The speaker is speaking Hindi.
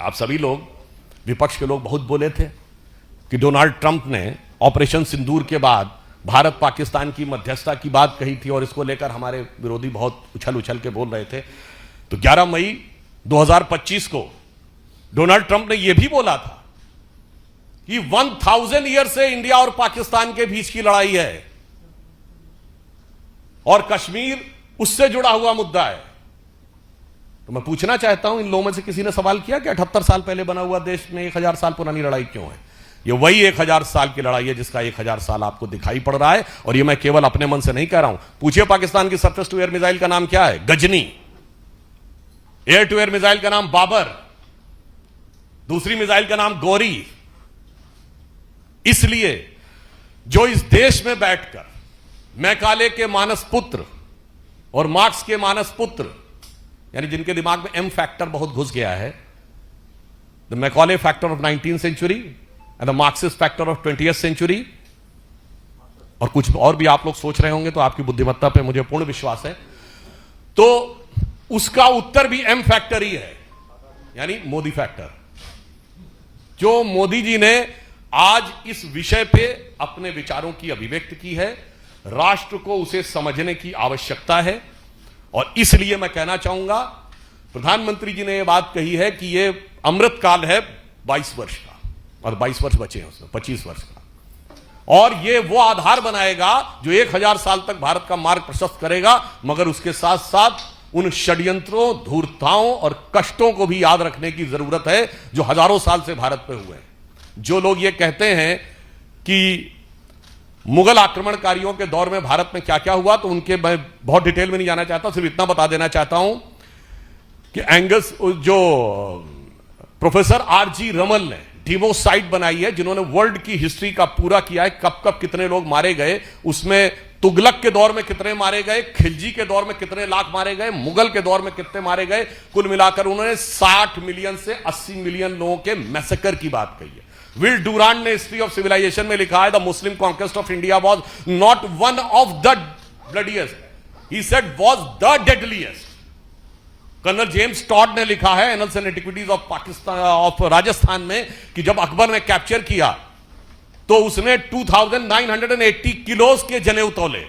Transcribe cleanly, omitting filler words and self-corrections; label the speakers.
Speaker 1: आप सभी लोग, विपक्ष के लोग बहुत बोले थे कि डोनाल्ड ट्रंप ने ऑपरेशन सिंदूर के बाद भारत पाकिस्तान की मध्यस्थता की बात कही थी और इसको लेकर हमारे विरोधी बहुत उछल उछल के बोल रहे थे। तो 11 मई 2025 को डोनाल्ड ट्रंप ने यह भी बोला था कि 1000 ईयर से इंडिया और पाकिस्तान के बीच की लड़ाई है और कश्मीर उससे जुड़ा हुआ मुद्दा है। तो मैं पूछना चाहता हूं, इन लोगों में से किसी ने सवाल किया कि 78 साल पहले बना हुआ देश में 1000 साल पुरानी लड़ाई क्यों है? ये वही 1000 साल की लड़ाई है जिसका 1000 साल आपको दिखाई पड़ रहा है। और ये मैं केवल अपने मन से नहीं कह रहा हूं। पूछिए पाकिस्तान की सरफेस टू एयर मिसाइल का नाम क्या है? Ghazni. Air to air missile का नाम बाबर। दूसरी मिसाइल का नाम गौरी। इसलिए जो इस देश में बैठकर मैकाले के मानस पुत्र और मार्क्स के मानस पुत्र, यानी जिनके दिमाग में एम फैक्टर बहुत घुस गया है, the Macaulay factor of 19th century and the Marxist factor of 20th century, और कुछ और भी आप लोग सोच रहे होंगे, तो आपकी बुद्धिमत्ता पे मुझे पूर्ण विश्वास है। तो उसका उत्तर भी एम फैक्टर ही है, यानी मोदी फैक्टर। जो मोदी जी ने आज इस विषय पे अपने विचारों की अभिव्यक्ति की है, राष्ट्र को उसे समझने की आवश्यकता है। और इसलिए मैं कहना चाहूंगा, प्रधानमंत्री जी ने यह बात कही है कि यह अमृतकाल है 22 वर्ष का, और 22 वर्ष बचे हैं उसमें, 25 वर्ष का, और यह वो आधार बनाएगा जो 1000 साल तक भारत का मार्ग प्रशस्त करेगा। मगर उसके साथ साथ उन षड्यंत्रों, धूर्तताओं और कष्टों को भी याद रखने की जरूरत है जो हजारों साल से भारत पे हुए हैं। जो लोग ये कहते हैं कि मुगल आक्रमणकारियों के दौर में भारत में क्या क्या हुआ, तो उनके मैं बहुत डिटेल में नहीं जाना चाहता, सिर्फ इतना बता देना चाहता हूं कि एंगस, जो प्रोफेसर आरजी रमल ने डिमोसाइट बनाई है, जिन्होंने वर्ल्ड की हिस्ट्री का पूरा किया है, कब कब कितने लोग मारे गए, उसमें तुगलक के दौर में कितने मारे गए, खिलजी के दौर में कितने लाख मारे गए, मुगल के दौर में कितने मारे गए, कुल मिलाकर उन्होंने 60 मिलियन से 80 मिलियन लोगों के मैसेकर की बात कही है। विल डुरांट ने हिस्ट्री ऑफ सिविलाइजेशन में लिखा है, the Muslim conquest of India was not one of the bloodiest, he said was the deadliest. Colonel James Tod ने लिखा है annals and antiquities of Pakistan of Rajasthan में कि जब अकबर ने कैप्चर किया तो उसने 2980 किलोस के जनेऊ तौले।